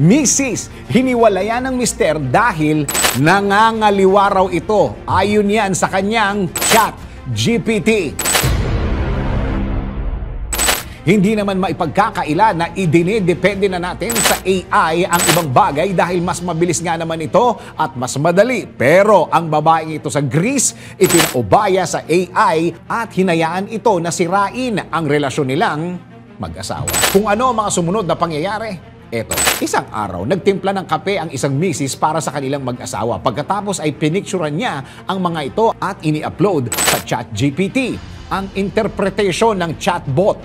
Mrs. hiniwalayan ng mister dahil nangangaliwa raw ito. Ayon yan sa kanyang ChatGPT. Hindi naman maipagkakaila na idinidepende na natin sa AI ang ibang bagay dahil mas mabilis nga naman ito at mas madali. Pero ang babaeng ito sa Greece, ipinaubaya sa AI at hinayaan ito na sirain ang relasyon nilang mag-asawa. Kung ano ang mga sumunod na pangyayari, eto, isang araw, nagtimpla ng kape ang isang misis para sa kanilang mag-asawa. Pagkatapos ay pinicturean niya ang mga ito at ini-upload sa ChatGPT. Ang interpretation ng chatbot,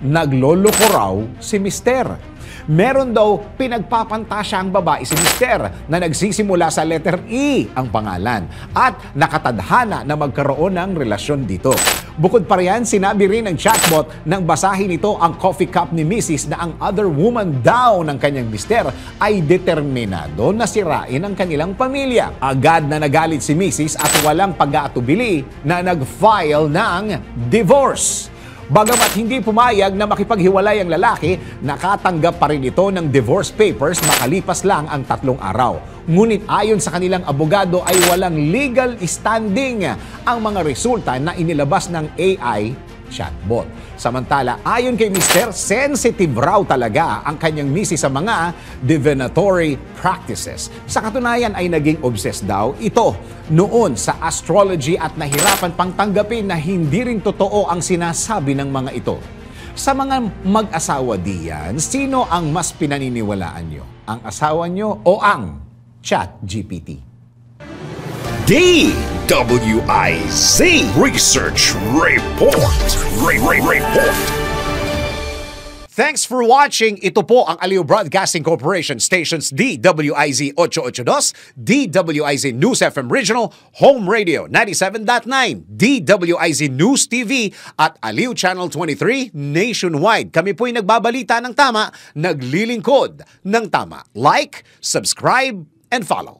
nagloloko raw si mister. Meron daw pinagpapantasya ang babae si mister na nagsisimula sa letter E ang pangalan at nakatadhana na magkaroon ng relasyon dito. Bukod pa riyan, sinabi rin ng chatbot nang basahin ito ang coffee cup ni Mrs. na ang other woman daw ng kanyang mister ay determinado na sirain ang kanilang pamilya. Agad na nagalit si Mrs. at walang pag-aatubili na nag-file ng divorce. Bagamat hindi pumayag na makipaghiwalay ang lalaki, nakatanggap pa rin ito ng divorce papers makalipas lang ang 3 araw. Ngunit ayon sa kanilang abogado ay walang legal standing ang mga resulta na inilabas ng AI chatbot. Samantala, ayon kay Mr., sensitive raw talaga ang kanyang misis sa mga divinatory practices. Sa katunayan ay naging obsessed daw ito noon sa astrology at nahirapan pang tanggapin na hindi rin totoo ang sinasabi ng mga ito. Sa mga mag-asawa diyan, sino ang mas pinaniniwalaan nyo? Ang asawa nyo o ang ChatGPT? DWIZ Research Report. Report. Thanks for watching. Ito po ang Aliw Broadcasting Corporation stations DWIZ 882, DWIZ News FM Regional, Home Radio 97.9, DWIZ News TV at Aliw Channel 23 nationwide. Kami po'y nagbabalita ng tama, naglilingkod ng tama. Like, subscribe, and follow.